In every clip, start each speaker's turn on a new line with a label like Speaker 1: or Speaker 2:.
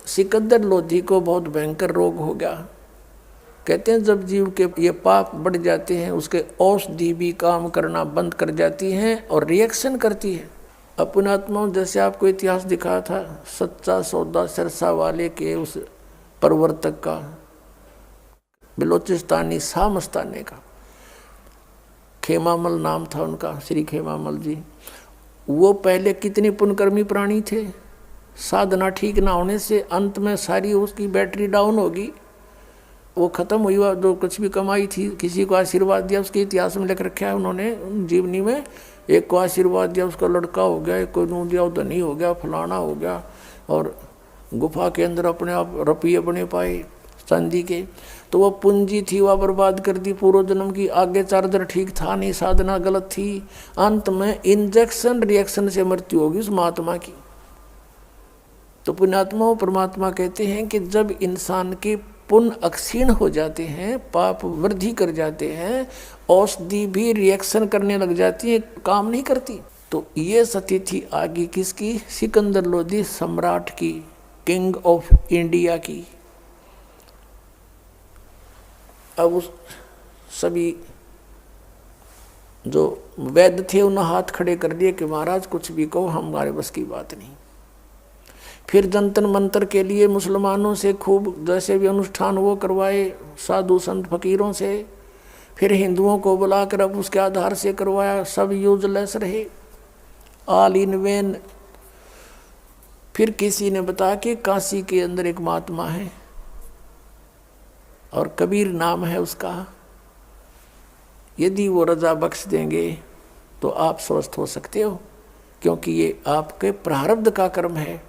Speaker 1: सिकंदर लोधी को बहुत भयंकर रोग हो गया। कहते हैं जब जीव के ये पाप बढ़ जाते हैं उसके औषधि भी काम करना बंद कर जाती हैं और रिएक्शन करती है। अपने आत्माओं जैसे आपको इतिहास दिखाया था सच्चा सौदा सिरसा वाले के उस प्रवर्तक का, बलोचिस्तानी शाह मस्तानी का, खेमामल नाम था उनका, श्री खेमामल जी। वो पहले कितने पुण्यकर्मी प्राणी थे, साधना ठीक ना होने से अंत में सारी उसकी बैटरी डाउन होगी, वो खत्म हुई। जो कुछ भी कमाई थी किसी को आशीर्वाद दिया, उसके इतिहास में लिख रखा है उन्होंने जीवनी में। एक को आशीर्वाद दिया उसका लड़का हो गया, एक को नू दिया धनी हो गया, फलाना हो गया, और गुफा के अंदर अपने आप रुपये बने पाए चांदी के। तो वो पूंजी थी वह बर्बाद कर दी पूर्व जन्म की, आगे चार्जर ठीक था नहीं, साधना गलत थी, अंत में इंजेक्शन रिएक्शन से मृत्यु होगी उस महात्मा की। तो पुण्यात्मा परमात्मा कहते हैं कि जब इंसान के पुण्य अक्षीण हो जाते हैं, पाप वृद्धि कर जाते हैं, औषधि भी रिएक्शन करने लग जाती है, काम नहीं करती। तो ये सती थी आगे किसकी, सिकंदर लोधी सम्राट की, किंग ऑफ इंडिया की। अब उस सभी जो वैद्य थे उन्होंने हाथ खड़े कर दिए कि महाराज कुछ भी कहो हमारे बस की बात नहीं। फिर जंतर मंतर के लिए मुसलमानों से खूब जैसे भी अनुष्ठान वो करवाए साधु संत फकीरों से, फिर हिंदुओं को बुलाकर अब उसके आधार से करवाया, सब यूजलेस रहे, ऑल इन वेन। फिर किसी ने बताया कि काशी के अंदर एक महात्मा है और कबीर नाम है उसका, यदि वो रजा बख्श देंगे तो आप स्वस्थ हो सकते हो, क्योंकि ये आपके प्रारब्ध का कर्म है।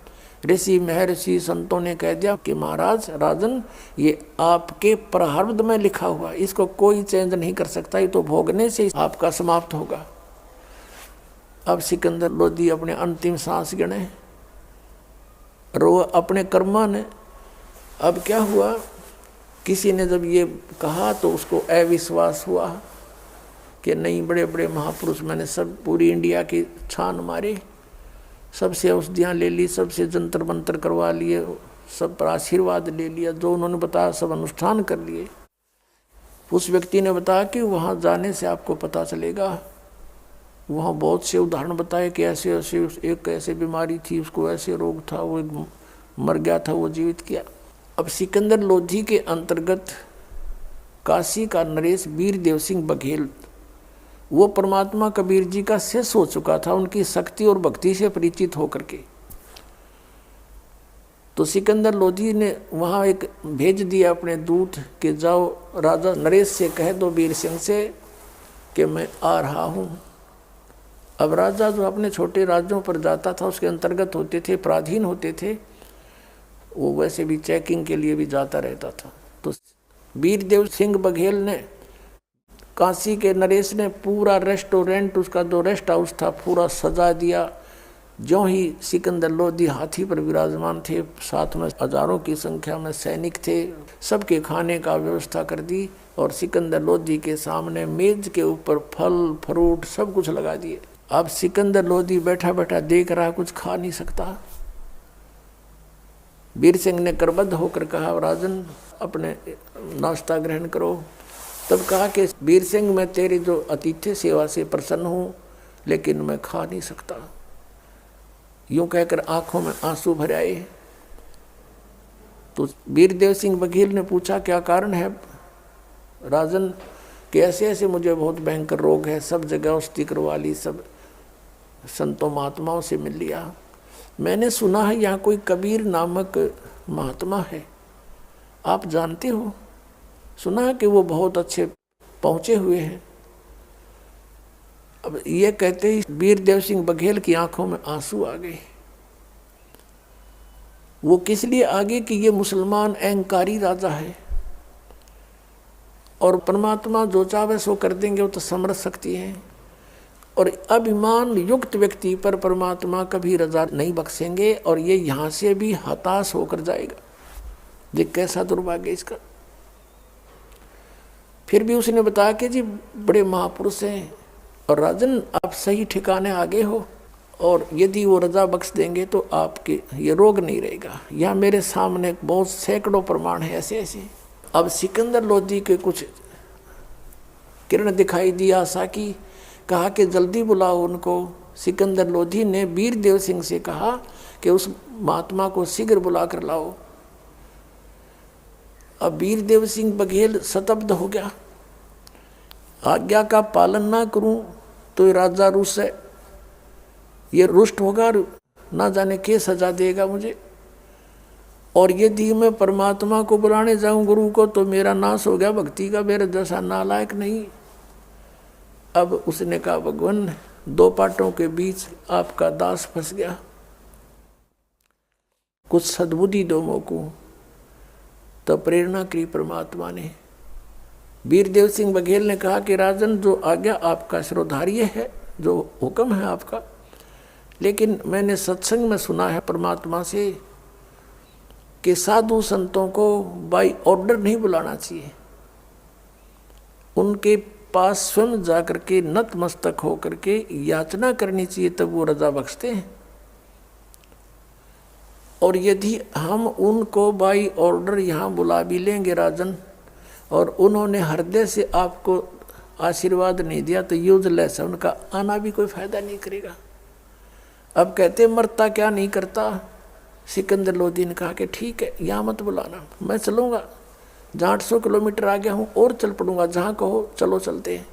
Speaker 1: ऋषि महर्षि संतों ने कह दिया कि महाराज राजन ये आपके प्रारब्ध में लिखा हुआ, इसको कोई चेंज नहीं कर सकता, ये तो भोगने से आपका समाप्त होगा। अब सिकंदर लोधी अपने अंतिम सांस गिने, रो अपने कर्मा ने। अब क्या हुआ, किसी ने जब ये कहा तो उसको अविश्वास हुआ कि नहीं, बड़े बड़े महापुरुष, मैंने सब पूरी इंडिया की छान मारे, सबसे औषधियाँ ले ली, सबसे जंतर मंतर करवा लिए, सब पर आशीर्वाद ले लिया, जो उन्होंने बताया सब अनुष्ठान कर लिए। उस व्यक्ति ने बताया कि वहाँ जाने से आपको पता चलेगा, वहाँ बहुत से उदाहरण बताए कि ऐसे ऐसे एक ऐसे बीमारी थी, उसको ऐसे रोग था, वो मर गया था, वो जीवित किया। अब सिकंदर लोधी के अंतर्गत काशी का नरेश वीरदेव सिंह बघेल, वो परमात्मा कबीर जी का शिष्य हो चुका था, उनकी शक्ति और भक्ति से परिचित होकर के। तो सिकंदर लोधी ने वहाँ एक भेज दिया अपने दूत कि जाओ राजा नरेश से कह दो वीर सिंह से कि मैं आ रहा हूँ। अब राजा जो अपने छोटे राज्यों पर जाता था उसके अंतर्गत होते थे, पराधीन होते थे, वो वैसे भी चेकिंग के लिए भी जाता रहता था। तो वीरदेव सिंह बघेल ने, काशी के नरेश ने पूरा रेस्टोरेंट, उसका जो रेस्ट हाउस था पूरा सजा दिया। जो ही सिकंदर लोधी हाथी पर विराजमान थे, साथ में हजारों की संख्या में सैनिक थे, सबके खाने का व्यवस्था कर दी और सिकंदर लोधी के सामने मेज के ऊपर फल फ्रूट सब कुछ लगा दिए। अब सिकंदर लोधी बैठा बैठा देख रहा, कुछ खा नहीं सकता। वीर सिंह ने करबद्ध होकर कहा राजन अपने नाश्ता ग्रहण करो। तब कहा कि वीर सिंह मैं तेरी जो अतिथि सेवा से प्रसन्न हूँ, लेकिन मैं खा नहीं सकता। यूं कहकर आंखों में आंसू भर आए। तो वीरदेव सिंह बघेल ने पूछा क्या कारण है राजन, कि ऐसे ऐसे मुझे बहुत भयंकर रोग है, सब जगह औषधि करवा ली, सब संतों महात्माओं से मिल लिया, मैंने सुना है यहाँ कोई कबीर नामक महात्मा है, आप जानते हो? सुना है कि वो बहुत अच्छे पहुँचे हुए हैं। अब ये कहते ही वीरदेव सिंह बघेल की आंखों में आंसू आ गए। वो किस लिए आ गए कि ये मुसलमान अहंकारी राजा है और परमात्मा जो चाहे सो कर देंगे, वो तो समर्थ शक्ति है, और अभिमान युक्त व्यक्ति पर परमात्मा कभी रजा नहीं बख्शेंगे और ये यहाँ से भी हताश होकर जाएगा। ये कैसा दुर्भाग्य इसका। फिर भी उसने बताया कि जी बड़े महापुरुष हैं और राजन आप सही ठिकाने आ गए हो और यदि वो रजा बख्श देंगे तो आपके ये रोग नहीं रहेगा। यहाँ मेरे सामने बहुत सैकड़ों प्रमाण है ऐसे ऐसे। अब सिकंदर लोधी के कुछ किरण दिखाई दी आशा की, कहा कि जल्दी बुलाओ उनको। सिकंदर लोधी ने वीरदेव सिंह से कहा कि उस महात्मा को शीघ्र बुला कर लाओ। अब वीरदेव सिंह बघेल स्तब्ध हो गया। आज्ञा का पालन ना करूं तो राजा रुष्ट है, ये रुष्ट होगा, ना जाने क्या सजा देगा मुझे। और यदि मैं परमात्मा को बुलाने जाऊं गुरु को तो मेरा नाश हो गया भक्ति का, मेरे जैसा नालायक नहीं। अब उसने कहा भगवान दो पाटों के बीच आपका दास फंस गया, कुछ सद्बुद्धि दो मोको। तो प्रेरणा की परमात्मा ने। वीरदेव सिंह बघेल ने कहा कि राजन जो आज्ञा आपका शिरोधार्य है, जो हुक्म है आपका, लेकिन मैंने सत्संग में सुना है परमात्मा से कि साधु संतों को बाई ऑर्डर नहीं बुलाना चाहिए, उनके पास स्वयं जाकर के नतमस्तक होकर के याचना करनी चाहिए, तब वो रजा बख्शते हैं। और यदि हम उनको बाई ऑर्डर यहाँ बुला भी लेंगे राजन, और उन्होंने हृदय से आपको आशीर्वाद नहीं दिया तो यूजलेस है, उनका आना भी कोई फायदा नहीं करेगा। अब कहते मरता क्या नहीं करता। सिकंदर लोधी ने कहा कि ठीक है यहाँ मत बुलाना, मैं चलूँगा, जहाँ 800 किलोमीटर आ गया हूँ और चल पड़ूंगा, जहाँ कहो चलो चलते हैं।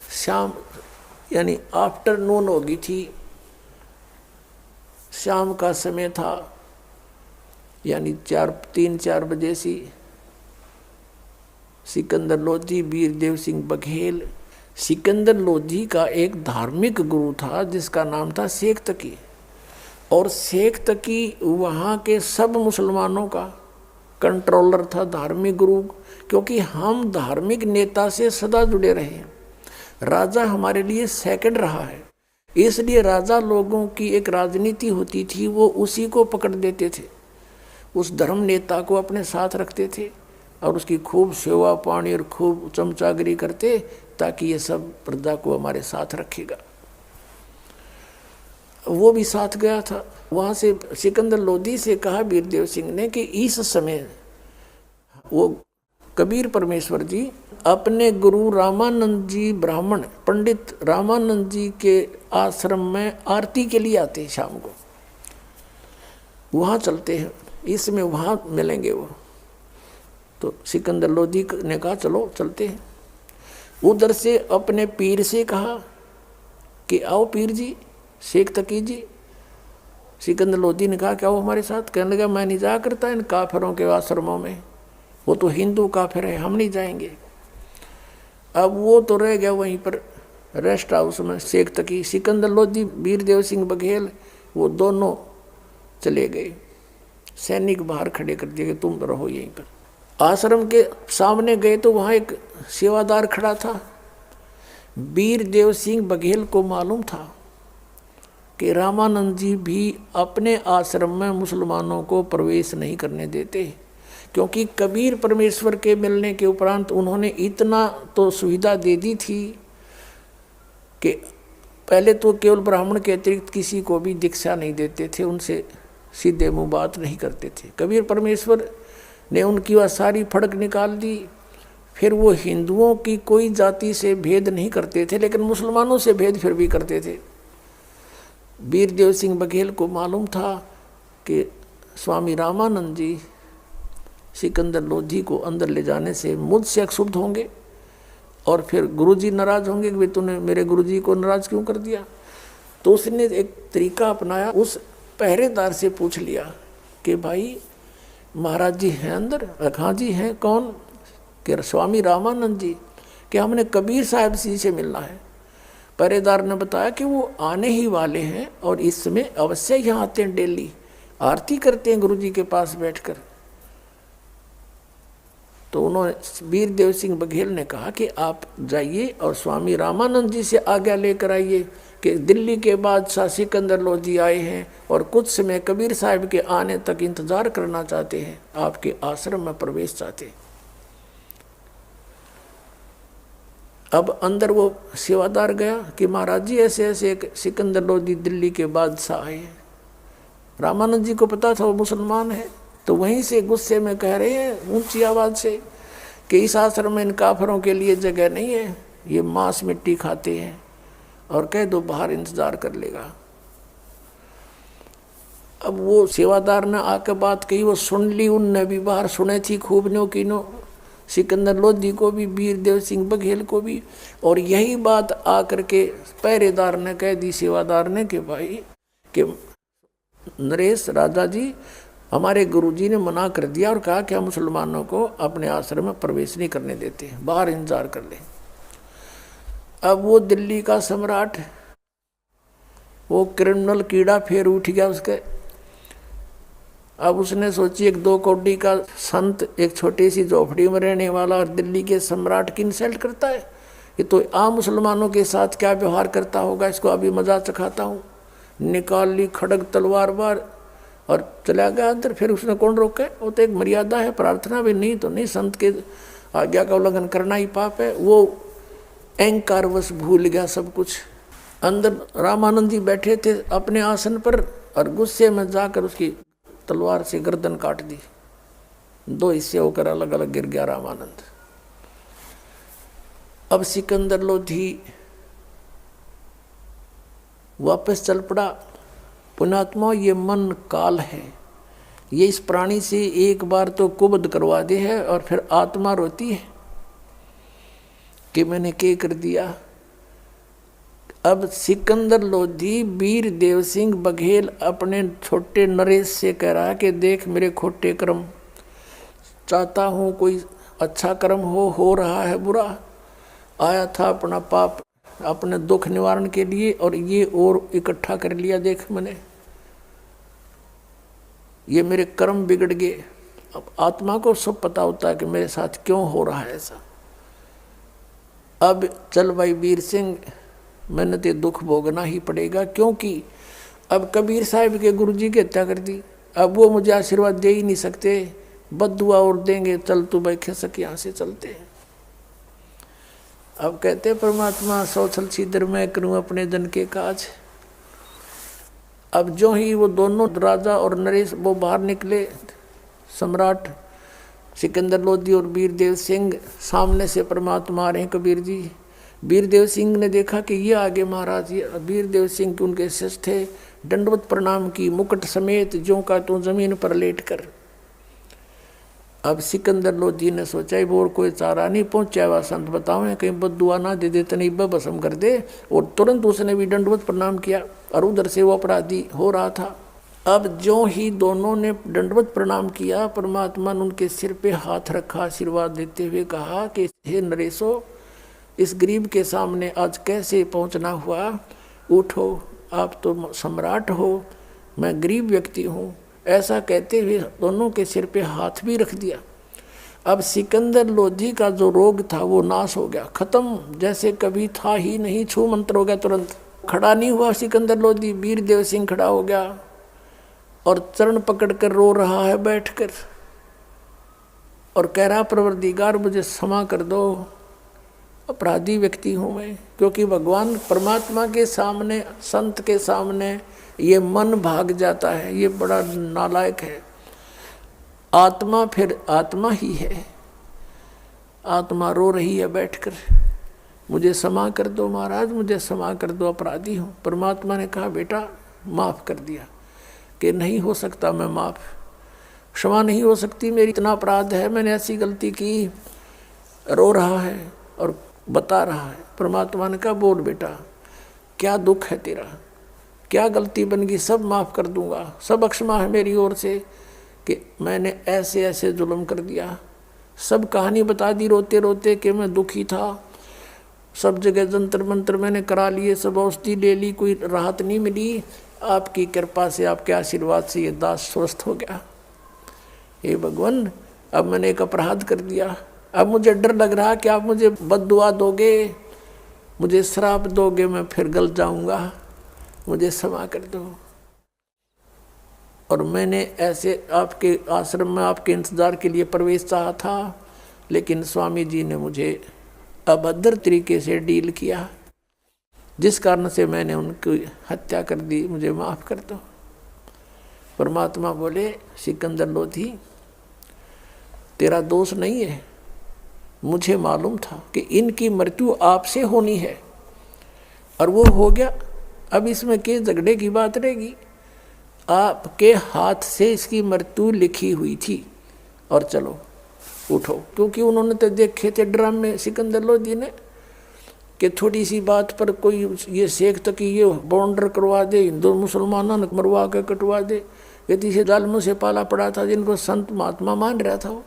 Speaker 1: शाम यानी आफ्टरनून हो गई थी, शाम का समय था, यानी 3-4 बजे सी। सिकंदर लोधी वीरदेव सिंह बघेल। सिकंदर लोधी का एक धार्मिक गुरु था जिसका नाम था शेख तकी, और शेख तकी वहाँ के सब मुसलमानों का कंट्रोलर था, धार्मिक गुरु। क्योंकि हम धार्मिक नेता से सदा जुड़े रहे हैं, राजा हमारे लिए सेकंड रहा है, इसलिए राजा लोगों की एक राजनीति होती थी, वो उसी को पकड़ देते थे, उस धर्म नेता को अपने साथ रखते थे और उसकी खूब सेवा पानी और खूब चमचागिरी करते, ताकि ये सब प्रजा को हमारे साथ रखेगा। वो भी साथ गया था। वहाँ से सिकंदर लोधी से कहा वीरदेव सिंह ने कि इस समय वो कबीर परमेश्वर जी अपने गुरु रामानंद जी ब्राह्मण पंडित रामानंद जी के आश्रम में आरती के लिए आते हैं, शाम को वहाँ चलते हैं, इसमें वहाँ मिलेंगे वो। तो सिकंदर लोधी ने कहा चलो चलते हैं। उधर से अपने पीर से कहा कि आओ पीर जी, शेख तकी जी। सिकंदर लोधी ने कहा क्या वो हमारे साथ? कहने लगा मैं नहीं जा करता इन काफिरों के आश्रमों में, वो तो हिंदू काफिर है, हम नहीं जाएंगे। अब वो तो रह गया वहीं पर रेस्ट हाउस में, शेख तकी, सिकंदर लोधी, वीरदेव सिंह बघेल, वो दोनों चले गए। सैनिक बाहर खड़े कर दिए कि तुम रहो यहीं पर। आश्रम के सामने गए तो वहाँ एक सेवादार खड़ा था। वीरदेव सिंह बघेल को मालूम था कि रामानंद जी भी अपने आश्रम में मुसलमानों को प्रवेश नहीं करने देते, क्योंकि कबीर परमेश्वर के मिलने के उपरांत उन्होंने इतना तो सुविधा दे दी थी कि पहले तो केवल ब्राह्मण के अतिरिक्त किसी को भी दीक्षा नहीं देते थे, उनसे सीधे मुँह बात नहीं करते थे। कबीर परमेश्वर ने उनकी वह सारी फड़क निकाल दी। फिर वो हिंदुओं की कोई जाति से भेद नहीं करते थे, लेकिन मुसलमानों से भेद फिर भी करते थे। वीरदेव सिंह बघेल को मालूम था कि स्वामी रामानंद जी सिकंदर लोधी को अंदर ले जाने से मुझसे अक्षुब्ध होंगे और फिर गुरुजी नाराज होंगे कि भाई तूने मेरे गुरुजी को नाराज क्यों कर दिया। तो उसने एक तरीका अपनाया, उस पहरेदार से पूछ लिया कि भाई महाराज जी हैं अंदर? हाँ जी हैं। कौन? कि स्वामी रामानंद जी। कि हमने कबीर साहब जी से मिलना है। पहरेदार ने बताया कि वो आने ही वाले हैं और इस समय अवश्य यहाँ आते हैं, डेली आरती करते हैं गुरुजी के पास बैठकर। तो उन्होंने वीरदेव सिंह बघेल ने कहा कि आप जाइए और स्वामी रामानंद जी से आज्ञा लेकर आइए कि दिल्ली के बादशाह सिकंदर लोधी आए हैं और कुछ समय कबीर साहब के आने तक इंतजार करना चाहते हैं, आपके आश्रम में प्रवेश चाहते हैं। अब अंदर वो सेवादार गया कि महाराज जी ऐसे ऐसे एक सिकंदर लोधी दिल्ली के बादशाह आए हैं। रामानंद जी को पता था वो मुसलमान है, तो वहीं से गुस्से में कह रहे हैं ऊंची आवाज से कि इस आश्रम में इन काफरों के लिए जगह नहीं है, ये मांस मिट्टी खाते हैं, और कह दो बाहर इंतजार कर लेगा। अब वो सेवादार ने आकर बात कही, वो सुन ली, उनने भी बाहर सुने थी खूब नो की नो, सिकंदर लोधी को भी, वीरदेव सिंह बघेल को भी। और यही बात आकर के पहरेदार ने कह दी सेवादार ने कि भाई कि नरेश राजा जी, हमारे गुरुजी ने मना कर दिया और कहा कि हम मुसलमानों को अपने आश्रम में प्रवेश नहीं करने देते, बाहर इंतजार कर ले। अब वो दिल्ली का सम्राट, वो क्रिमिनल कीड़ा फिर उठ गया उसके। अब उसने सोची एक 2 कौड़ी का संत एक छोटी सी झोपड़ी में रहने वाला और दिल्ली के सम्राट की इंसल्ट करता है, ये तो आम मुसलमानों के साथ क्या व्यवहार करता होगा, इसको अभी मजा चखाता हूँ। निकाल ली खड़ग तलवार बार और चला गया अंदर। फिर उसने कौन रोके, वो तो एक मर्यादा है, प्रार्थना भी नहीं तो नहीं, संत के आज्ञा का उल्लंघन करना ही पाप है। वो अहंकारवश भूल गया सब कुछ। अंदर रामानंद जी बैठे थे अपने आसन पर और गुस्से में जाकर उसकी तलवार से गर्दन काट दी, 2 हिस्से होकर अलग अलग गिर गया रामानंद। अब सिकंदर लोधी वापस चल पड़ा। पुण्यात्मा, ये मन काल है, ये इस प्राणी से एक बार तो कुबद करवा दे है और फिर आत्मा रोती है कि मैंने क्या कर दिया। अब सिकंदर लोधी वीरदेव सिंह बघेल अपने छोटे नरेश से कह रहा है कि देख मेरे खोटे कर्म, चाहता हूँ कोई अच्छा कर्म हो रहा है बुरा। आया था अपना पाप अपने दुख निवारण के लिए और ये और इकट्ठा कर लिया, देख मैंने, ये मेरे कर्म बिगड़ गए। अब आत्मा को सब पता होता है कि मेरे साथ क्यों हो रहा है ऐसा। अब चल भाई वीर सिंह, मैंने तो दुख भोगना ही पड़ेगा, क्योंकि अब कबीर साहब के गुरुजी की हत्या कर दी, अब वो मुझे आशीर्वाद दे ही नहीं सकते, बद्दुआ और देंगे, चल तू भाई खिसक यहाँ से चलते हैं। अब कहते परमात्मा सौछल सीधर मैं करूं अपने जन के काज। अब जो ही वो दोनों राजा और नरेश वो बाहर निकले, सम्राट सिकंदर लोधी और वीरदेव सिंह सामने से परमात्मा आ रहे हैं कबीर जी। वीरदेव सिंह ने देखा कि ये आगे महाराज, ये वीरदेव सिंह के उनके शिष्य थे, दंडवत प्रणाम की मुकुट समेत, जो का तो जमीन पर लेट कर। अब सिकंदर लोधी ने सोचा वो कोई चारा नहीं पहुंचा हुआ, संत बताओ कहीं बद्दुआ ना दे देते, नहीं भस्म कर दे। और तुरंत उसने भी दंडवत प्रणाम किया और उधर से वो अपराधी हो रहा था। अब जो ही दोनों ने दंडवत प्रणाम किया, परमात्मा ने उनके सिर पे हाथ रखा, आशीर्वाद देते हुए कहा कि हे नरेशो, इस गरीब के सामने आज कैसे पहुंचना हुआ, उठो, आप तो सम्राट हो, मैं गरीब व्यक्ति हूँ। ऐसा कहते हुए दोनों के सिर पे हाथ भी रख दिया। अब सिकंदर लोधी का जो रोग था वो नाश हो गया, खत्म, जैसे कभी था ही नहीं, छू मंत्र हो गया तुरंत। खड़ा नहीं हुआ सिकंदर लोधी, वीरदेव सिंह खड़ा हो गया और चरण पकड़कर रो रहा है बैठकर और कह रहा परवरदिगार मुझे क्षमा कर दो, अपराधी व्यक्ति हूँ मैं। क्योंकि भगवान परमात्मा के सामने, संत के सामने ये मन भाग जाता है, ये बड़ा नालायक है। आत्मा फिर आत्मा ही है, आत्मा रो रही है बैठकर, मुझे क्षमा कर दो महाराज, मुझे क्षमा कर दो, अपराधी हूँ। परमात्मा ने कहा बेटा माफ़ कर दिया, कि नहीं हो सकता मैं माफ़, क्षमा नहीं हो सकती, मेरी इतना अपराध है, मैंने ऐसी गलती की। रो रहा है और बता रहा है। परमात्मा ने कहा बोल बेटा, क्या दुख है तेरा, क्या गलती बन गई, सब माफ़ कर दूंगा, सब अक्षमा है मेरी ओर से कि मैंने ऐसे ऐसे जुल्म कर दिया। सब कहानी बता दी रोते रोते कि मैं दुखी था, सब जगह जंतर मंत्र मैंने करा लिए, सब औषधि ले ली, कोई राहत नहीं मिली। आपकी कृपा से, आपके आशीर्वाद से ये दास स्वस्थ हो गया। हे भगवान, अब मैंने एक अपराध कर दिया, अब मुझे डर लग रहा कि आप मुझे बद्दुआ दोगे, मुझे श्राप दोगे, मैं फिर गल जाऊंगा, मुझे क्षमा कर दो। और मैंने ऐसे आपके आश्रम में आपके इंतजार के लिए प्रवेश चाहा था, लेकिन स्वामी जी ने मुझे अभद्र तरीके से डील किया, जिस कारण से मैंने उनकी हत्या कर दी, मुझे माफ कर दो। परमात्मा बोले, सिकंदर लोधी, तेरा दोष नहीं है, मुझे मालूम था कि इनकी मृत्यु आपसे होनी है और वो हो गया। अब इसमें के झगड़े की बात रहेगी? आपके हाथ से इसकी मृत्यु लिखी हुई थी और चलो उठो। क्योंकि उन्होंने तो देखे थे ड्रामे सिकंदर लोधी ने कि थोड़ी सी बात पर कोई ये शेख तक ये बॉर्डर करवा दे, हिंदू मुसलमानों ने मरवा के कटवा दे। ये तीसरे जालमों से पाला पड़ा था, जिनको संत महात्मा मान रहा था वो।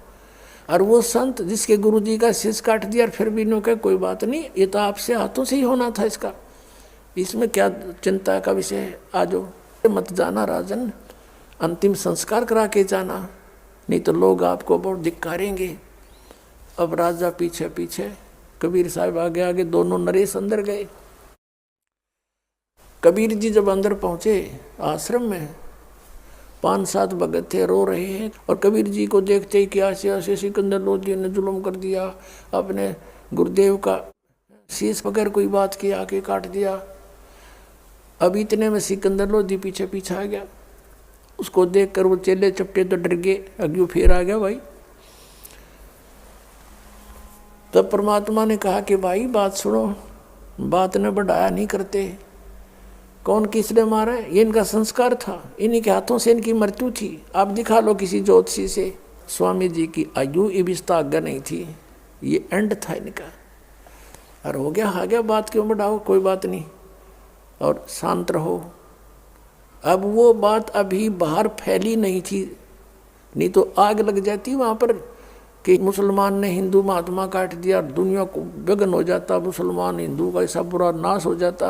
Speaker 1: और वो संत जिसके गुरु जी का शीश काट दिया, और फिर भी इन्होंने कहा कोई बात नहीं, ये तो आपसे हाथों से ही होना था, इसका इसमें क्या चिंता का विषय है, आ जाओ। मत जाना राजन, अंतिम संस्कार करा के जाना, नहीं तो लोग आपको बहुत धिक्कारेंगे। अब राजा पीछे पीछे, कबीर साहब आगे आगे, दोनों नरेश अंदर गए। कबीर जी जब अंदर पहुंचे आश्रम में, 5-7 भगत थे, रो रहे हैं। और कबीर जी को देखते ही कि ऐसे सिकंदर लोधी ने जुल्म कर दिया, अपने गुरुदेव का शीश बगैर कोई बात की आके काट दिया। अब इतने में सिकंदर लोधी पीछे पीछे आ गया। उसको देखकर वो चेले चपटे तो डर गए, अग्यू फिर आ गया भाई। तब परमात्मा ने कहा कि भाई बात सुनो, बात ने बढ़ाया नहीं करते। कौन किसने मारा है? ये इनका संस्कार था, इन्हीं के हाथों से इनकी मृत्यु थी। आप दिखा लो किसी ज्योतिषी से। स्वामी जी की आयु इबिस्ता आज्ञा नहीं थी, ये एंड था इनका। और हो गया आ गया, बात क्यों बढ़ाओ, कोई बात नहीं, और शांत रहो। अब वो बात अभी बाहर फैली नहीं थी, नहीं तो आग लग जाती वहाँ पर कि मुसलमान ने हिंदू महात्मा काट दिया, दुनिया को विघ्न हो जाता, मुसलमान हिंदू का ऐसा बुरा नाश हो जाता।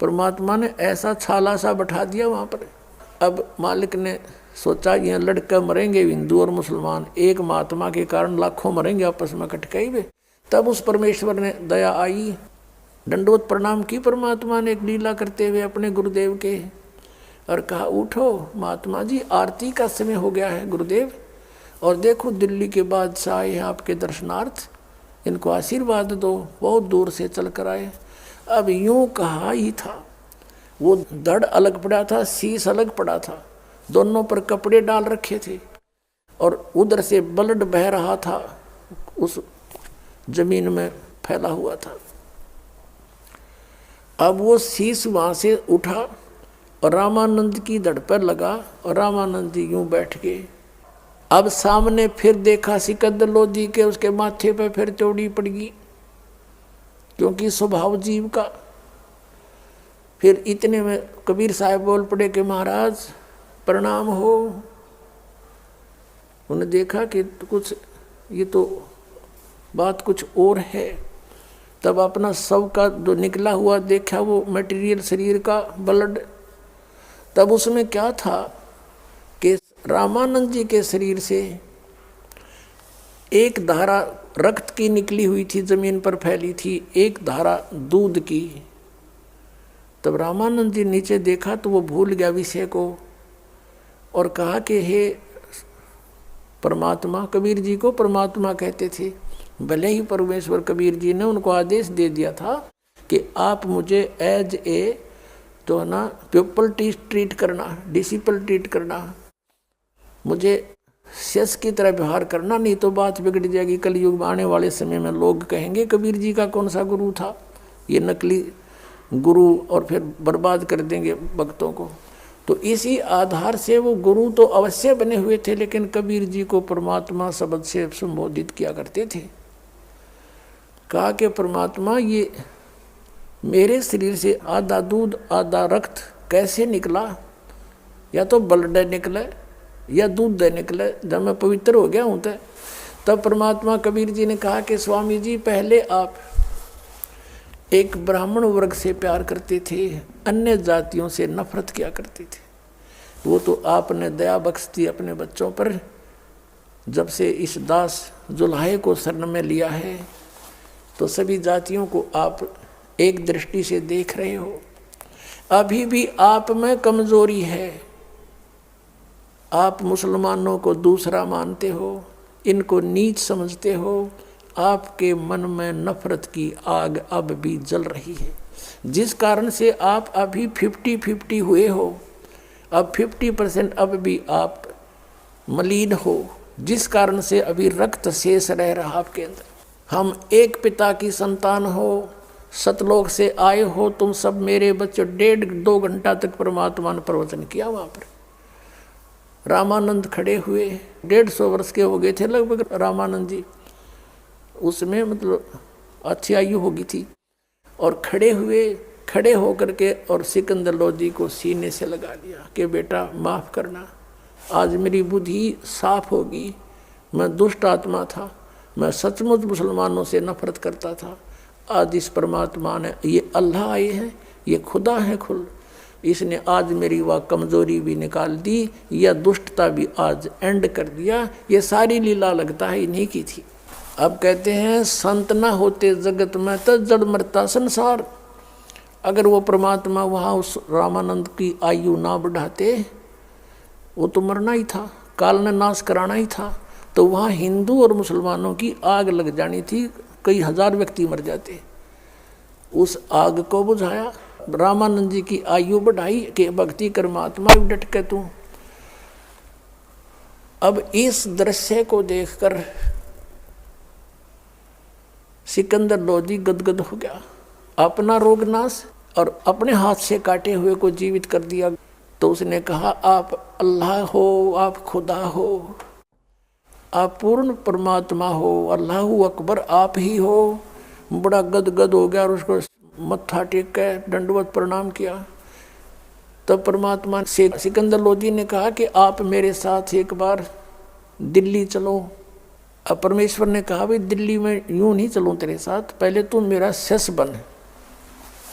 Speaker 1: परमात्मा ने ऐसा छाला सा बैठा दिया वहाँ पर। अब मालिक ने सोचा ये लड़के मरेंगे हिंदू और मुसलमान, एक महात्मा के कारण लाखों मरेंगे आपस में कटकाई में। तब उस परमेश्वर ने दया आई, दंडोत प्रणाम की परमात्मा ने एक लीला करते हुए अपने गुरुदेव के, और कहा उठो महात्मा जी, आरती का समय हो गया है गुरुदेव, और देखो दिल्ली के बादशाह आए हैं आपके दर्शनार्थ, इनको आशीर्वाद दो, बहुत दूर से चल कर आए। अब यूं कहा ही था, वो धड़ अलग पड़ा था, शीश अलग पड़ा था, दोनों पर कपड़े डाल रखे थे, और उधर से ब्लड बह रहा था, उस जमीन में फैला हुआ था। अब वो शीश वहां से उठा और रामानंद की धड़ पर लगा, और रामानंद जी यूं बैठ गए। अब सामने फिर देखा सिकंदर लोधी के, उसके माथे पे फिर चौड़ी पड़ गई, क्योंकि स्वभाव जीव का। फिर इतने में कबीर साहब बोल पड़े कि महाराज प्रणाम हो। उन्हें देखा कि कुछ ये तो बात कुछ और है। तब अपना शव का जो निकला हुआ देखा, वो मटेरियल शरीर का ब्लड। तब उसमें क्या था कि रामानंद जी के शरीर से एक धारा रक्त की निकली हुई थी, जमीन पर फैली थी, एक धारा दूध की। तब रामानंद जी नीचे देखा तो वो भूल गया विषय को, और कहा कि हे परमात्मा, कबीर जी को परमात्मा कहते थे। भले ही परमेश्वर कबीर जी ने उनको आदेश दे दिया था कि आप मुझे एज ए तो है ना पीपल ट्रीट करना, डिसिपल ट्रीट करना, मुझे शेष की तरह व्यवहार करना, नहीं तो बात बिगड़ जाएगी। कलयुग में आने वाले समय में लोग कहेंगे कबीर जी का कौन सा गुरु था, ये नकली गुरु, और फिर बर्बाद कर देंगे भक्तों को। तो इसी आधार से वो गुरु तो अवश्य बने हुए थे, लेकिन कबीर जी को परमात्मा शब्द से संबोधित किया करते थे। कहा कि परमात्मा, ये मेरे शरीर से आधा दूध आधा रक्त कैसे निकला? या तो ब्लड निकले या दूध निकले, जब मैं पवित्र हो गया हूँ। तब परमात्मा कबीर जी ने कहा कि स्वामी जी, पहले आप एक ब्राह्मण वर्ग से प्यार करते थे, अन्य जातियों से नफरत किया करते थे। वो तो आपने दया बख्श दी अपने बच्चों पर, जब से इस दास जुल्हाए को शरण में लिया है, तो सभी जातियों को आप एक दृष्टि से देख रहे हो। अभी भी आप में कमजोरी है, आप मुसलमानों को दूसरा मानते हो, इनको नीच समझते हो, आपके मन में नफरत की आग अब भी जल रही है, जिस कारण से आप अभी 50-50 हुए हो। अब 50% अब भी आप मलिन हो, जिस कारण से अभी रक्त शेष रह रहा आपके अंदर। हम एक पिता की संतान हो, सतलोक से आए हो तुम सब मेरे बच्चों। 1.5-2 घंटा तक परमात्मा ने प्रवचन किया वहाँ पर। रामानंद खड़े हुए, 150 वर्ष के हो गए थे लगभग रामानंद जी, उसमें मतलब अच्छी आयु होगी थी। और खड़े हुए, खड़े होकर के और सिकंदर लोधी को सीने से लगा लिया कि बेटा माफ़ करना, आज मेरी बुद्धि साफ होगी। मैं दुष्ट आत्मा था, मैं सचमुच मुसलमानों से नफरत करता था। आज इस परमात्मा ने, ये अल्लाह आए हैं, ये खुदा है खुद, इसने आज मेरी वह कमज़ोरी भी निकाल दी, यह दुष्टता भी आज एंड कर दिया। ये सारी लीला लगता है इन्हीं की थी। अब कहते हैं संत न होते जगत में तो जड़ मरता संसार। अगर वो परमात्मा वहाँ उस रामानंद की आयु ना बढ़ाते, वो तो मरना ही था, काल ने नाश कराना ही था। तो वहाँ हिंदू और मुसलमानों की आग लग जानी थी, कई हजार व्यक्ति मर जाते। उस आग को बुझाया, रामानंद जी की आयु बढ़ाई कि भक्ति कर्मात्मा डट के तू। अब इस दृश्य को देखकर सिकंदर लोधी गदगद हो गया। अपना रोग नाश और अपने हाथ से काटे हुए को जीवित कर दिया। तो उसने कहा आप अल्लाह हो, आप खुदा हो, आप पूर्ण परमात्मा हो, अल्लाहु अकबर आप ही हो। बड़ा गदगद हो गया और उसको मत्था टेक के दंडवत प्रणाम किया। तब परमात्मा से सिकंदर लोधी ने कहा कि आप मेरे साथ एक बार दिल्ली चलो। अब परमेश्वर ने कहा भाई दिल्ली में यूं नहीं चलूँ तेरे साथ, पहले तू मेरा शिष्य बन।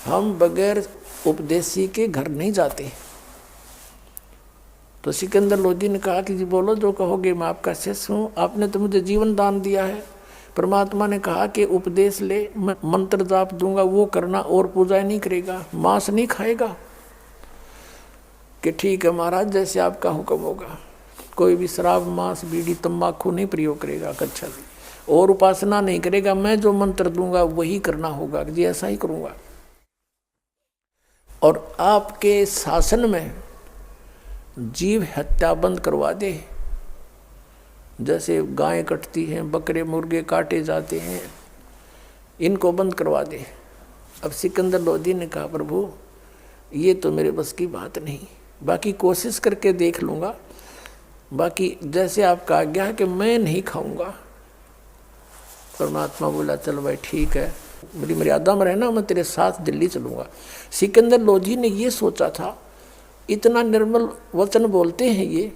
Speaker 1: हम बगैर उपदेशी के घर नहीं जाते। तो सिकंदर लोधी ने कहा कि जी बोलो जो कहोगे, मैं आपका शिष्य हूँ, आपने तो मुझे जीवन दान दिया है। परमात्मा ने कहा कि उपदेश ले, मैं मंत्र जाप दूंगा वो करना और पूजा नहीं करेगा, मांस नहीं खाएगा। कि ठीक है महाराज जैसे आपका हुक्म होगा। कोई भी शराब मांस बीड़ी तंबाकू नहीं प्रयोग करेगा, कच्छा और उपासना नहीं करेगा। मैं जो मंत्र दूंगा वही करना होगा, जी ऐसा ही करूँगा। और आपके शासन में जीव हत्या बंद करवा दे। जैसे गायें कटती हैं, बकरे मुर्गे काटे जाते हैं, इनको बंद करवा दे। अब सिकंदर लोधी ने कहा प्रभु ये तो मेरे बस की बात नहीं, बाकी कोशिश करके देख लूँगा, बाकी जैसे आपका आज्ञा है कि मैं नहीं खाऊंगा। परमात्मा बोला चल भाई ठीक है, मेरी मर्यादा में रहना, मैं तेरे साथ दिल्ली चलूँगा। सिकंदर लोधी ने ये सोचा था, इतना निर्मल वचन बोलते हैं ये,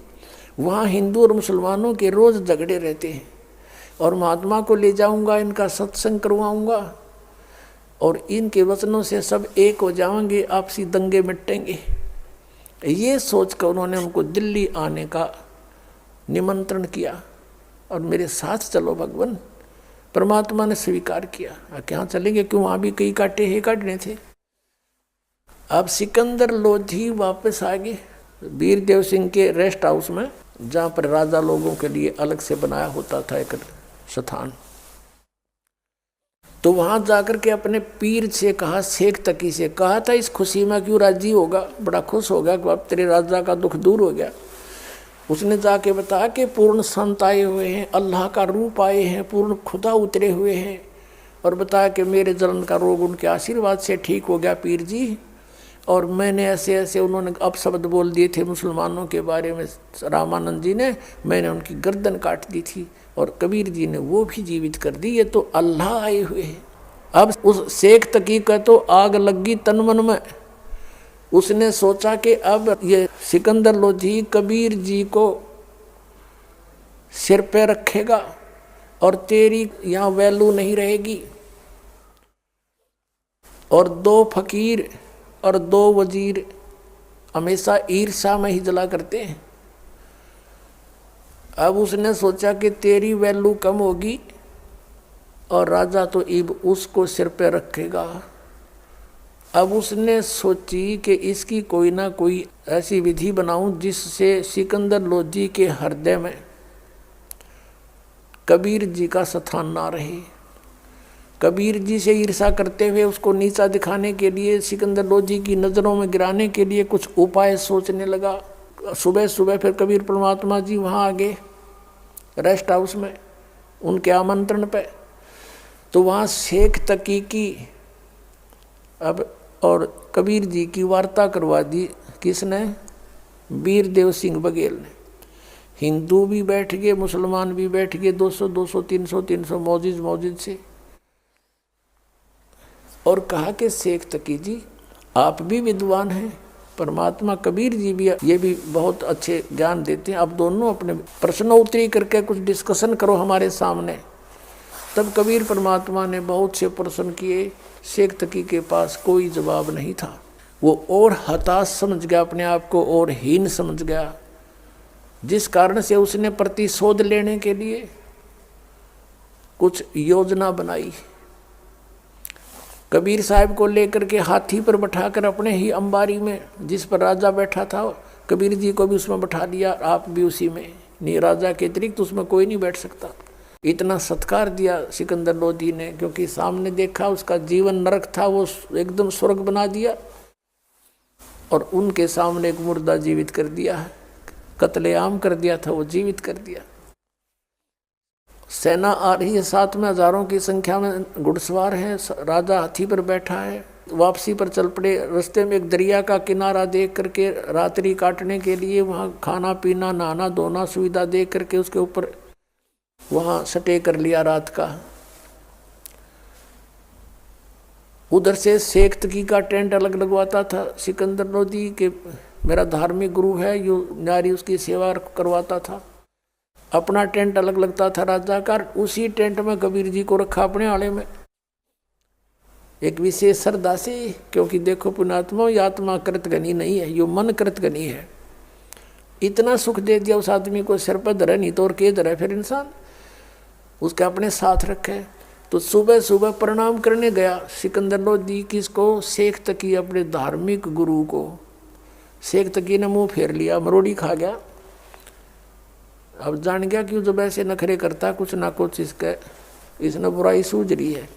Speaker 1: वहाँ हिंदू और मुसलमानों के रोज़ झगड़े रहते हैं, और महात्मा को ले जाऊंगा, इनका सत्संग करवाऊंगा और इनके वचनों से सब एक हो जाएंगे, आपसी दंगे मिटेंगे। ये सोचकर उन्होंने उनको दिल्ली आने का निमंत्रण किया और मेरे साथ चलो भगवान। परमात्मा ने स्वीकार किया। क्या चलेंगे, क्यों वहाँ भी कई काटे ही काटने थे। अब सिकंदर लोधी वापस आ गए वीरदेव सिंह के रेस्ट हाउस में, जहाँ पर राजा लोगों के लिए अलग से बनाया होता था एक स्थान। तो वहां जाकर के अपने पीर से कहा, शेख तकी से कहा था, इस खुशी में क्यों राजी होगा, बड़ा खुश हो गया कि अब तेरे राजा का दुख दूर हो गया। उसने जाके बताया कि पूर्ण संत आए हुए हैं, अल्लाह का रूप आए हैं, पूर्ण खुदा उतरे हुए हैं, और बताया कि मेरे जलन का रोग उनके आशीर्वाद से ठीक हो गया पीर जी। और मैंने ऐसे ऐसे उन्होंने अपशब्द बोल दिए थे मुसलमानों के बारे में, रामानंद जी ने, मैंने उनकी गर्दन काट दी थी और कबीर जी ने वो भी जीवित कर दी। ये तो अल्लाह आए हुए हैं। अब उस शेख तकी का तो आग लगी तन मन में। उसने सोचा कि अब ये सिकंदर लोधी कबीर जी को सिर पे रखेगा और तेरी यहाँ वैल्यू नहीं रहेगी। और 2 फकीर और 2 वजीर हमेशा ईर्ष्या में ही जला करते हैं। अब उसने सोचा कि तेरी वैल्यू कम होगी और राजा तो इब उसको सिर पे रखेगा। अब उसने सोची कि इसकी कोई ना कोई ऐसी विधि बनाऊं जिससे सिकंदर लोधी के हृदय में कबीर जी का स्थान ना रहे। कबीर जी से ईर्षा करते हुए उसको नीचा दिखाने के लिए, सिकंदर लोधी की नज़रों में गिराने के लिए कुछ उपाय सोचने लगा। सुबह सुबह फिर कबीर परमात्मा जी वहाँ आ गए रेस्ट हाउस में उनके आमंत्रण पे। तो वहाँ शेख तकी की अब और कबीर जी की वार्ता करवा दी। किसने? वीर देव सिंह बघेल ने। हिंदू भी बैठ गए, मुसलमान भी बैठ गए, 200 200 300 मौजिद से। और कहा कि शेख तकी जी आप भी विद्वान हैं, परमात्मा कबीर जी भी ये भी बहुत अच्छे ज्ञान देते हैं, आप दोनों अपने प्रश्नोत्तरी करके कुछ डिस्कशन करो हमारे सामने। तब कबीर परमात्मा ने बहुत से प्रश्न किए। शेख तकी के पास कोई जवाब नहीं था। वो और हताश समझ गया अपने आप को, और हीन समझ गया, जिस कारण से उसने प्रतिशोध लेने के लिए कुछ योजना बनाई। कबीर साहब को लेकर के हाथी पर बैठाकर अपने ही अंबारी में, जिस पर राजा बैठा था, कबीर जी को भी उसमें बैठा दिया, आप भी उसी में। नहीं, राजा के अतिरिक्त उसमें कोई नहीं बैठ सकता। इतना सत्कार दिया सिकंदर लोधी ने, क्योंकि सामने देखा उसका जीवन नरक था, वो एकदम स्वर्ग बना दिया। और उनके सामने एक मुर्दा जीवित कर दिया, कत्लेआम कर दिया था, वो जीवित कर दिया। सेना आ रही है, 7 में हजारों की संख्या में घुड़सवार हैं, राजा हाथी पर बैठा है। वापसी पर चल पड़े। रास्ते में एक दरिया का किनारा देख करके रात्रि काटने के लिए वहाँ खाना पीना नहाना धोना सुविधा देख करके उसके ऊपर वहाँ स्टे कर लिया रात का। उधर से शेख तकी का टेंट अलग लगवाता था सिकंदर लोधी के, मेरा धार्मिक गुरु है, यो नारी उसकी सेवा करवाता था। अपना टेंट अलग लगता था राजा का। उसी टेंट में कबीर जी को रखा अपने आले में, एक विशेष श्रद्धा से, क्योंकि देखो पुण्यात्मा, ये आत्मा कृतघनी नहीं है, यो मन कृतघनी है। इतना सुख दे दिया उस आदमी को, सिर पर धरे, नहीं तो और के धरे फिर इंसान, उसके अपने साथ रखे। तो सुबह सुबह प्रणाम करने गया सिकंदर लोधी किसको? शेख तकी, अपने धार्मिक गुरु को। शेख तकी ने मुंह फेर लिया, मरोड़ी खा गया। अब जान गया कि जब ऐसे नखरे करता कुछ ना कुछ इसने बुराई सूझ रही है,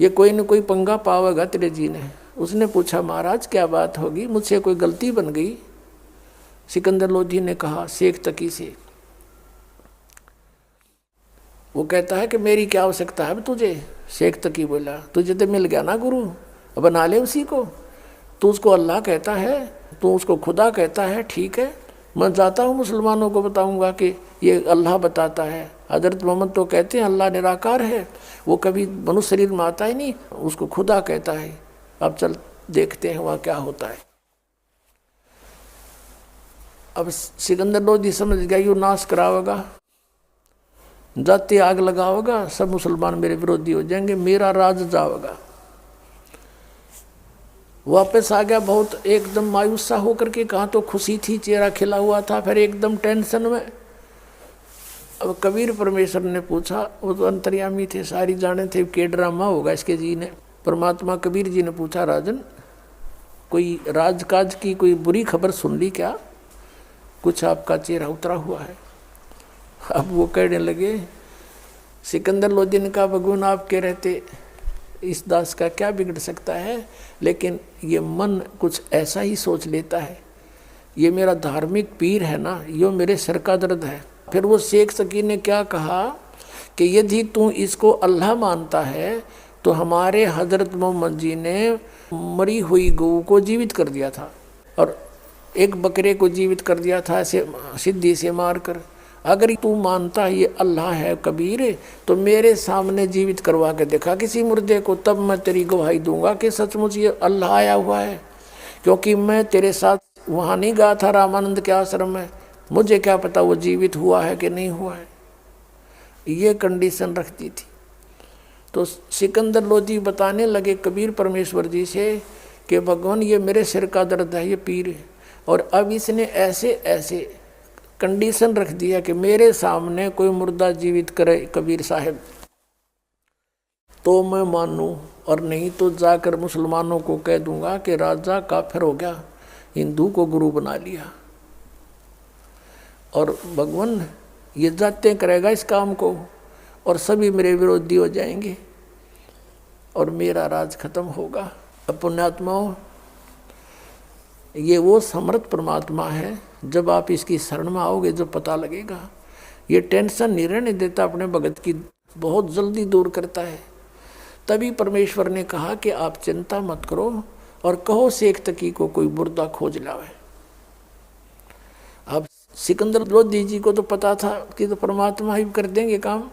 Speaker 1: ये कोई न कोई पंगा पावेगा तेरे जी ने। उसने पूछा महाराज क्या बात होगी, मुझसे कोई गलती बन गई? सिकंदर लोधी ने कहा शेख तकी से। वो कहता है कि मेरी क्या आवश्यकता है तुझे? शेख तकी बोला तुझे तो मिल गया ना गुरु, अब बना ले उसी को। तू उसको अल्लाह कहता है, तू उसको खुदा कहता है, ठीक है, मैं जाता हूँ मुसलमानों को बताऊंगा कि ये अल्लाह बताता है। हजरत मोहम्मद तो कहते हैं अल्लाह निराकार है, वो कभी मनुष्य शरीर में आता ही नहीं, उसको खुदा कहता है। अब चल देखते हैं वहाँ क्या होता है। अब सिकंदर लोधी समझ गया यू नाश करावेगा, जाते आग लगाओगा, सब मुसलमान मेरे विरोधी हो जाएंगे, मेरा राज जाओगा। वापस आ गया बहुत एकदम मायूस सा होकर के। कहाँ तो खुशी थी, चेहरा खिला हुआ था, फिर एकदम टेंशन में। अब कबीर परमेश्वर ने पूछा, वो तो अंतर्यामी थे, सारी जाने थे के ड्रामा होगा इसके जी ने। परमात्मा कबीर जी ने पूछा राजन कोई राजकाज की कोई बुरी खबर सुन ली क्या? कुछ आपका चेहरा उतरा हुआ है। अब वो कहने लगे, सिकंदर लोधी ने कहा भगवान आप कह रहते इस दास का क्या बिगड़ सकता है, लेकिन ये मन कुछ ऐसा ही सोच लेता है, ये मेरा धार्मिक पीर है ना, यो मेरे सर का दर्द है। फिर वो शेख तकी ने क्या कहा कि यदि तू इसको अल्लाह मानता है तो हमारे हजरत मोहम्मद जी ने मरी हुई गऊ को जीवित कर दिया था और एक बकरे को जीवित कर दिया था ऐसे सिद्धि से मार कर। अगर तू मानता है ये अल्लाह है कबीर, तो मेरे सामने जीवित करवा के देखा किसी मुर्दे को, तब मैं तेरी गवाही दूंगा कि सचमुच ये अल्लाह आया हुआ है। क्योंकि मैं तेरे साथ वहाँ नहीं गया था रामानंद के आश्रम में, मुझे क्या पता वो जीवित हुआ है कि नहीं हुआ है। ये कंडीशन रखती थी। तो सिकंदर लोधी बताने लगे कबीर परमेश्वर जी से कि भगवान ये मेरे सिर का दर्द है, ये पीर है, और अब इसने ऐसे ऐसे कंडीशन रख दिया कि मेरे सामने कोई मुर्दा जीवित करे कबीर साहब तो मैं मानूं, और नहीं तो जाकर मुसलमानों को कह दूंगा कि राजा काफिर हो गया, हिंदू को गुरु बना लिया। और भगवान ये जाते करेगा इस काम को, और सभी मेरे विरोधी हो जाएंगे और मेरा राज खत्म होगा। पुण्यात्माओं, ये वो समर्थ परमात्मा है, जब आप इसकी शरण में आओगे जब पता लगेगा। ये टेंशन नहीं रहने देता, अपने भगत की बहुत जल्दी दूर करता है। तभी परमेश्वर ने कहा कि आप चिंता मत करो और कहो शेख तकी को कोई मुर्दा खोज लावे। अब सिकंदर लोधी जी को तो पता था कि तो परमात्मा ही कर देंगे काम।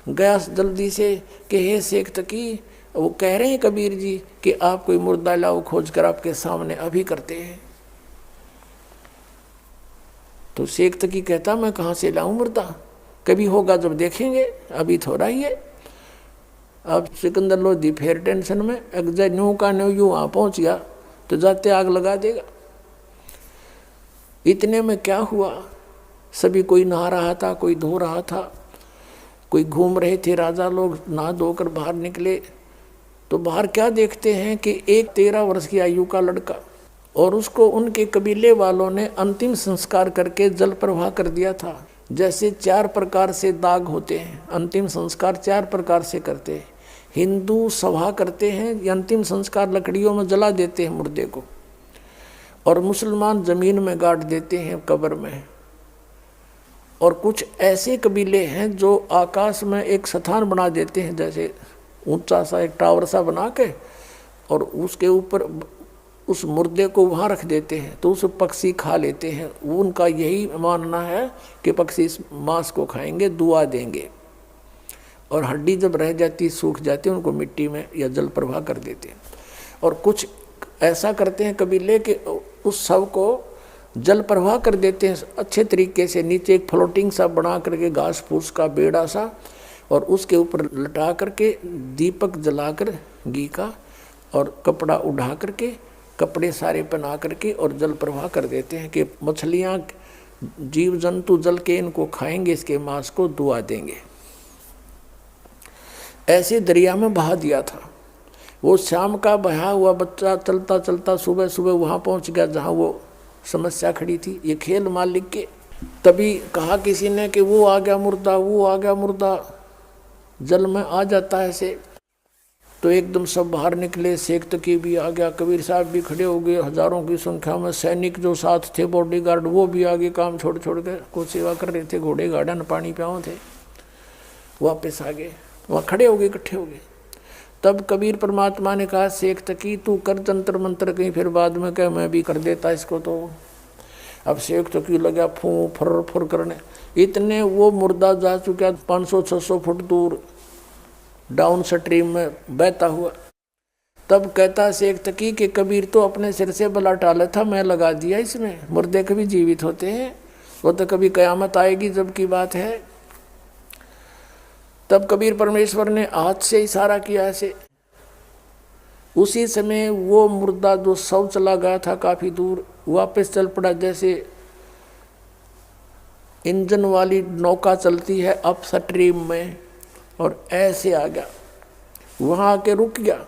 Speaker 1: गया जल्दी से कि हे शेख तकी, वो कह रहे हैं कबीर जी कि आप कोई मुर्दा लाओ खोज कर आपके सामने, अभी करते हैं। तो शेख तकी कहता मैं कहाँ से लाऊं मुर्दा, कभी होगा जब देखेंगे, अभी थोड़ा ही है। अब सिकंदर लोधी फिर टेंशन में, अगर न्यू का न्यू यूं वहाँ पहुँच गया तो जाते आग लगा देगा। इतने में क्या हुआ, सभी कोई नहा रहा था, कोई धो रहा था, कोई घूम रहे थे। राजा लोग नहा धोकर बाहर निकले तो बाहर क्या देखते हैं कि एक 13 वर्ष की आयु का लड़का, और उसको उनके कबीले वालों ने अंतिम संस्कार करके जल प्रवाह कर दिया था। जैसे 4 प्रकार से दाग होते हैं, अंतिम संस्कार 4 प्रकार से करते हैं। हिंदू सभा करते हैं, अंतिम संस्कार लकड़ियों में जला देते हैं मुर्दे को, और मुसलमान जमीन में गाड़ देते हैं कब्र में। और कुछ ऐसे कबीले हैं जो आकाश में एक स्थान बना देते हैं, जैसे ऊंचा सा एक टावर सा बना के, और उसके ऊपर उस मुर्दे को वहाँ रख देते हैं तो उस पक्षी खा लेते हैं। उनका यही मानना है कि पक्षी इस मांस को खाएंगे, दुआ देंगे, और हड्डी जब रह जाती सूख जाती उनको मिट्टी में या जल प्रवाह कर देते हैं। और कुछ ऐसा करते हैं कबीले के उस शव को जल प्रवाह कर देते हैं अच्छे तरीके से, नीचे एक फ्लोटिंग सा बना करके घास फूस का बेड़ा सा, और उसके ऊपर लटा करके दीपक जलाकर घी का, और कपड़ा उड़ा करके, कपड़े सारे पहना करके और जल प्रवाह कर देते हैं कि मछलियाँ जीव जंतु जल के इनको खाएंगे, इसके मांस को दुआ देंगे। ऐसे दरिया में बहा दिया था। वो शाम का बहा हुआ बच्चा चलता चलता सुबह सुबह वहाँ पहुँच गया जहाँ वो समस्या खड़ी थी, ये खेल मालिक के। तभी कहा किसी ने कि वो आ गया मुर्दा, वो आ गया मुर्दा, जल में आ जाता है ऐसे। तो एकदम सब बाहर निकले, शेख तकी भी आ गया, कबीर साहब भी खड़े हो गए, हजारों की संख्या में सैनिक जो साथ थे बॉडीगार्ड वो भी आगे काम छोड़ छोड़ के कुछ सेवा कर रहे थे, घोड़े गार्डन पानी प्याओ थे, वापस आ गए, वहाँ खड़े हो गए, इकट्ठे हो गए। तब कबीर परमात्मा ने कहा शेख तकी तू कर जंतर मंत्र, कहीं फिर बाद में कह मैं भी कर देता इसको। तो अब शेख तकी लगा फूं फुर फुर करने, इतने वो मुर्दा जा चुका 500-600 फुट दूर डाउन स्ट्रीम में बहता हुआ। तब कहता शेख तकी कि कबीर तो अपने सिर से बला टाला था, मैं लगा दिया इसमें, मुर्दे कभी जीवित होते हैं, वो तो कभी कयामत आएगी जब की बात है। तब कबीर परमेश्वर ने हाथ से इशारा किया ऐसे, उसी समय वो मुर्दा जो शव चला गया था काफी दूर वापस चल पड़ा, जैसे इंजन वाली नौका चलती है अप स्ट्रीम में, और ऐसे आ गया, वहाँ आके रुक गया।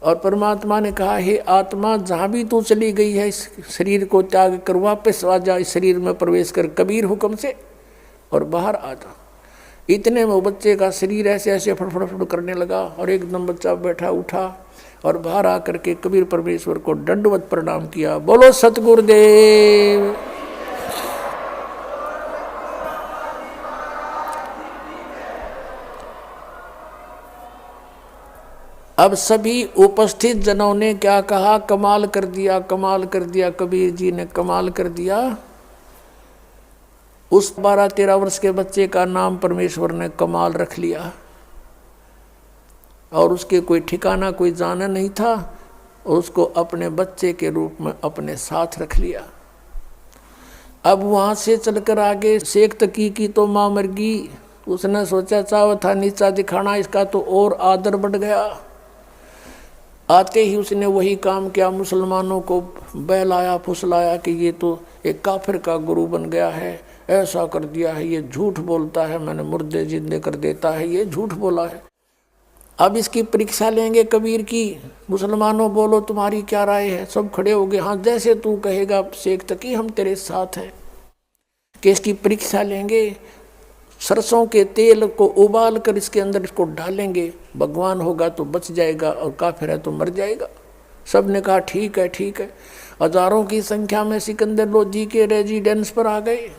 Speaker 1: और परमात्मा ने कहा हे आत्मा जहाँ भी तू चली गई है इस शरीर को त्याग कर वापस आ जा, इस शरीर में प्रवेश कर कबीर हुक्म से और बाहर आ जा। इतने में बच्चे का शरीर ऐसे ऐसे फड़फड़ करने लगा, और एकदम बच्चा बैठा उठा और बाहर आकर के कबीर परमेश्वर को दंडवत प्रणाम किया। बोलो सतगुरुदेव। अब सभी उपस्थित जनों ने क्या कहा, कमाल कर दिया, कमाल कर दिया, कबीर जी ने कमाल कर दिया। उस 12-13 वर्ष के बच्चे का नाम परमेश्वर ने कमाल रख लिया, और उसके कोई ठिकाना कोई जाना नहीं था, और उसको अपने बच्चे के रूप में अपने साथ रख लिया। अब वहाँ से चलकर आगे शेख तकी की तो माँ मर गई, उसने सोचा चाव था नीचा दिखाना, इसका तो और आदर बढ़ गया। आते ही उसने वही काम किया, मुसलमानों को बहलाया फुसलाया कि ये तो एक काफिर का गुरु बन गया है, ऐसा कर दिया है, ये झूठ बोलता है, मैंने मुर्दे जिंदे कर देता है, ये झूठ बोला है। अब इसकी परीक्षा लेंगे कबीर की, मुसलमानों बोलो तुम्हारी क्या राय है। सब खड़े हो गए, हाँ जैसे तू कहेगा शेख तकी हम तेरे साथ हैं। कि इसकी परीक्षा लेंगे, सरसों के तेल को उबाल कर इसके अंदर इसको डालेंगे, भगवान होगा तो बच जाएगा और काफिर है तो मर जाएगा। सब ने कहा ठीक है ठीक है। हजारों की संख्या में सिकंदर लोधी के रेजिडेंस पर आ गए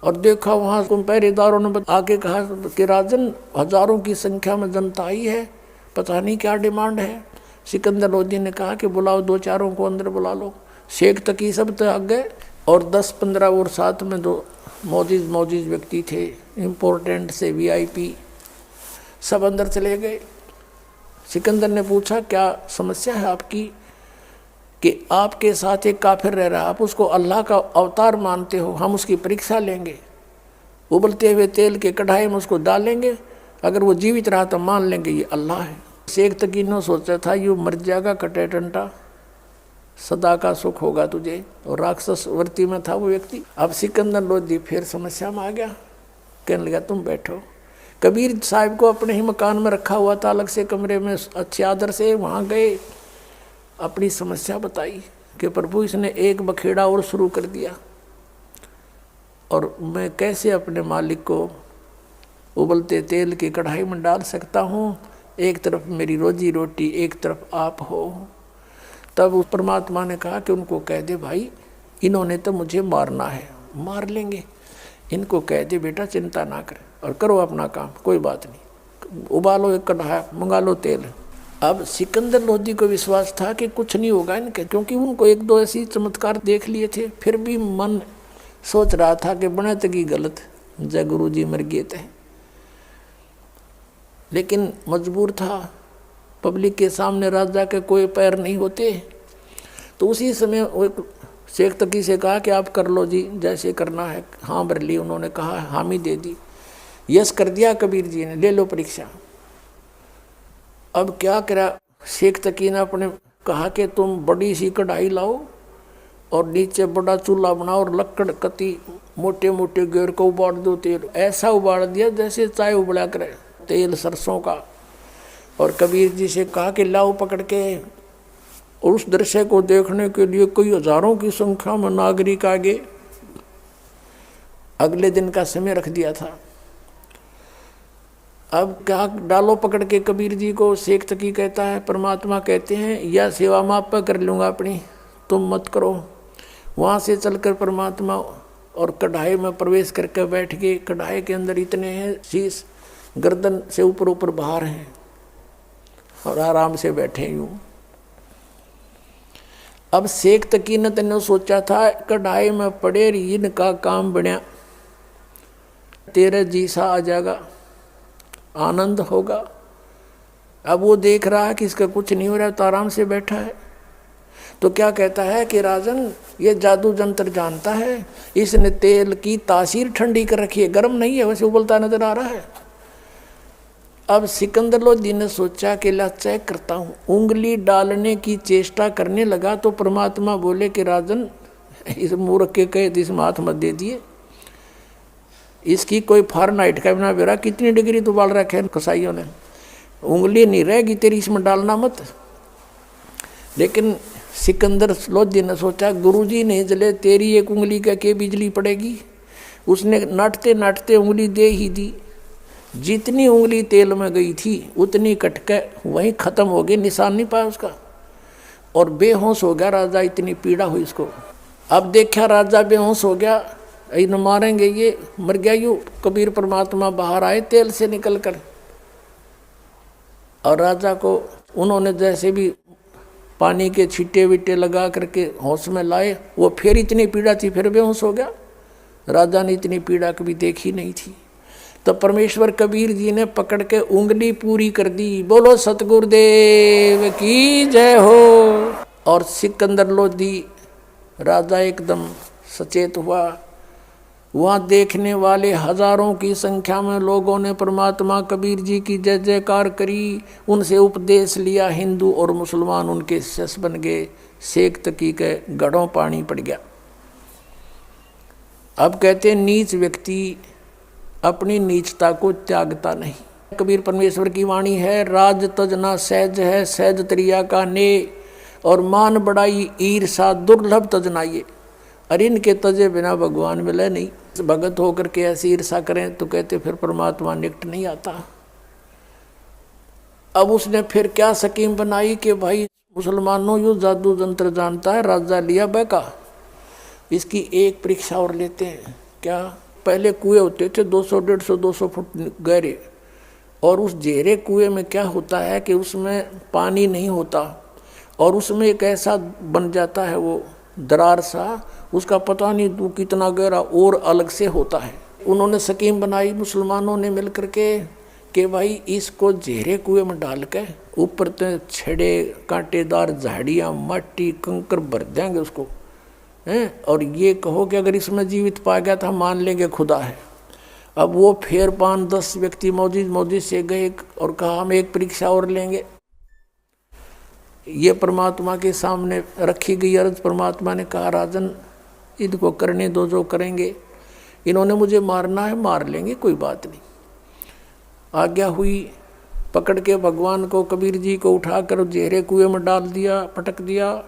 Speaker 1: और देखा वहाँ पहरेदारों ने आके कहा कि राजन, हजारों की संख्या में जनता आई है, पता नहीं क्या डिमांड है। सिकंदर लोधी ने कहा कि बुलाओ, दो चारों को अंदर बुला लो। शेख तकी सब तो आ गए और 10-15 और साथ में दो मौजिज व्यक्ति थे, इम्पोर्टेंट से VIP, सब अंदर चले गए। सिकंदर ने पूछा क्या समस्या है आपकी, कि आपके साथ एक काफिर रह रहा है, आप उसको अल्लाह का अवतार मानते हो, हम उसकी परीक्षा लेंगे, उबलते हुए तेल के कढ़ाई में उसको डालेंगे, अगर वो जीवित रहा तो मान लेंगे ये अल्लाह है। शेख तकी ने सोचा था ये मर जाएगा कटे टंटा, सदा का सुख होगा तुझे, और राक्षस वृत्ति में था वो व्यक्ति। अब सिकंदर लोधी फिर समस्या में आ गया, कहने लगा तुम बैठो। कबीर साहब को अपने ही मकान में रखा हुआ था, अलग से कमरे में अच्छे आदर से, वहाँ गए, अपनी समस्या बताई कि प्रभु इसने एक बखेड़ा और शुरू कर दिया और मैं कैसे अपने मालिक को उबलते तेल की कढ़ाई में डाल सकता हूँ, एक तरफ मेरी रोजी रोटी, एक तरफ आप हो। तब उस परमात्मा ने कहा कि उनको कह दे भाई, इन्होंने तो मुझे मारना है, मार लेंगे, इनको कह दे बेटा चिंता ना करें और करो अपना काम, कोई बात नहीं, उबालो एक कढ़ाई, मंगा लो तेल। अब सिकंदर लोधी को विश्वास था कि कुछ नहीं होगा इनके, क्योंकि उनको एक दो ऐसी चमत्कार देख लिए थे। फिर भी मन सोच रहा था कि बने तकी गलत, जय गुरु जी मर गए थे, लेकिन मजबूर था, पब्लिक के सामने राजा के कोई पैर नहीं होते। तो उसी समय वो शेख तकी से कहा कि आप कर लो जी, जैसे करना है। हाँ भर ली, उन्होंने कहा हामी दे दी, यस कर दिया कबीर जी ने, ले लो परीक्षा। अब क्या करा, शेख तकी ने अपने कहा कि तुम बड़ी सी कढ़ाई लाओ और नीचे बड़ा चूल्हा बनाओ और लकड़ कती मोटे मोटे घेर को उबाल दो तेल। ऐसा उबाल दिया जैसे चाय उबला करे, तेल सरसों का। और कबीर जी से कहा कि लाओ पकड़ के। और उस दृश्य को देखने के लिए कई हजारों की संख्या में नागरिक आगे। अगले दिन का समय रख दिया था। अब क्या डालो पकड़ के कबीर जी को। शेख तकी कहता है, परमात्मा कहते हैं यह सेवा मैं आप पर कर लूँगा अपनी, तुम मत करो। वहाँ से चलकर परमात्मा और कढ़ाई में प्रवेश करके बैठ गए। कढ़ाई के अंदर इतने हैं, शीश गर्दन से ऊपर ऊपर बाहर हैं और आराम से बैठे यूँ। अब शेख तकी ने तने सोचा था कढ़ाई में पड़े इनका काम बना, तेरे जी सा आ जाएगा, आनंद होगा। अब वो देख रहा है कि इसका कुछ नहीं हो रहा है, तो आराम से बैठा है। तो क्या कहता है कि राजन ये जादू जंतर जानता है, इसने तेल की तासीर ठंडी कर रखी है, गर्म नहीं है, वैसे उबलता नजर आ रहा है। अब सिकंदर लोधी ने सोचा कि ला चेक करता हूँ। उंगली डालने की चेष्टा करने लगा तो परमात्मा बोले कि राजन इस मूर्ख के कहे इसमें हाथ मत दे दिए, इसकी कोई फारेनहाइट का बिना बेरा कितनी डिग्री तो बाल रखे हैं कसाईयों ने, उंगली नहीं रहेगी तेरी, इसमें डालना मत। लेकिन सिकंदर लोधी ने सोचा गुरुजी नहीं जले, तेरी एक उंगली का के बिजली पड़ेगी। उसने नाटते नाटते उंगली दे ही दी। जितनी उंगली तेल में गई थी उतनी कटके वहीं खत्म हो गई, निशान नहीं पाया उसका, और बेहोश हो गया राजा। इतनी पीड़ा हुई इसको। अब देखा राजा बेहोश हो गया, इन मारेंगे, ये मर गया यूँ। कबीर परमात्मा बाहर आए तेल से निकल कर, और राजा को उन्होंने जैसे भी पानी के छींटे विटे लगा करके होश में लाए। वो फिर इतनी पीड़ा थी, फिर बेहोश हो गया। राजा ने इतनी पीड़ा कभी देखी नहीं थी। तो परमेश्वर कबीर जी ने पकड़ के उंगली पूरी कर दी। बोलो सतगुरुदेव की जय हो। और सिकंदर लोधी राजा एकदम सचेत हुआ। वहाँ देखने वाले हजारों की संख्या में लोगों ने परमात्मा कबीर जी की जय जयकार करी, उनसे उपदेश लिया। हिंदू और मुसलमान उनके शिष्य बन गए। शेख तकी के गढ़ों पानी पड़ गया। अब कहते हैं नीच व्यक्ति अपनी नीचता को त्यागता नहीं। कबीर परमेश्वर की वाणी है, राज तजना सहज है, सहज त्रिया का ने, और मान बढ़ाई ईर्षा दुर्लभ तजनाइए। अरे इनके तजे बिना भगवान मिले नहीं। भगत होकर के ऐसी ईर्षा करें तो कहते फिर परमात्मा निकट नहीं आता। अब उसने फिर क्या स्कीम बनाई कि भाई मुसलमानों यो जादू जंत्र जानता है, राजा लिया बैका, इसकी एक परीक्षा और लेते हैं। क्या? पहले कुएं होते थे 200, 150, 200 फुट गहरे, और उस गहरे कुएं में क्या होता है कि उसमें पानी नहीं होता, और उसमें एक ऐसा बन जाता है वो दरार सा, उसका पता नहीं तू कितना गहरा और अलग से होता है। उन्होंने स्कीम बनाई मुसलमानों ने मिलकर के कि भाई इसको गहरे कुएं में डाल के ऊपर तो छड़े कांटेदार झाड़ियाँ मट्टी कंकर भर देंगे उसको हैं, और ये कहो कि अगर इसमें जीवित पा गया तो हम मान लेंगे खुदा है। अब वो फिर 5-10 व्यक्ति मौजूद से गए और कहा हम एक परीक्षा और लेंगे। ये परमात्मा के सामने रखी गई अर्ज। परमात्मा ने कहा राजन इनको करने दो जो करेंगे, इन्होंने मुझे मारना है मार लेंगे, कोई बात नहीं। आज्ञा हुई, पकड़ के भगवान को कबीर जी को उठाकर गहरे कुएं में डाल दिया, पटक दिया।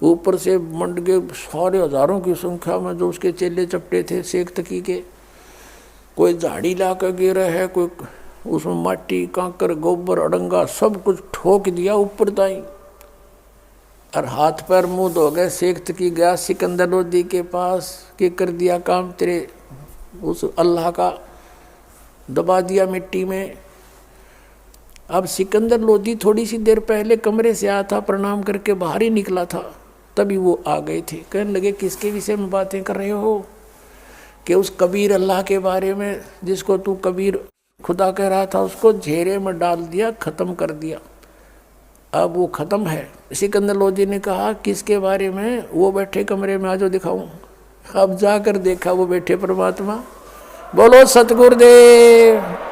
Speaker 1: ऊपर से मंड के सारे हजारों की संख्या में जो उसके चेले चपटे थे सेक तकी के, कोई झाड़ी ला कर गिरा है, कोई उसमें माटी कांकर गोबर अड़ंगा सब कुछ ठोक दिया ऊपर ताई, और हाथ पैर मुंह धो गए। सेक तकी गया सिकंदर लोधी के पास कि कर दिया काम तेरे उस अल्लाह का, दबा दिया मिट्टी में। अब सिकंदर लोधी थोड़ी सी देर पहले कमरे से आया था, प्रणाम करके बाहर ही निकला था, तभी वो आ गए थे। कहने लगे किसके विषय में बातें कर रहे हो? कि उस कबीर अल्लाह के बारे में, जिसको तू कबीर खुदा कह रहा था, उसको घेरे में डाल दिया, ख़त्म कर दिया, अब वो ख़त्म है। सिकंदर लोधी ने कहा किसके बारे में? वो बैठे कमरे में, आ जाओ दिखाऊं। अब जाकर देखा वो बैठे परमात्मा। बोलो सतगुरुदेव।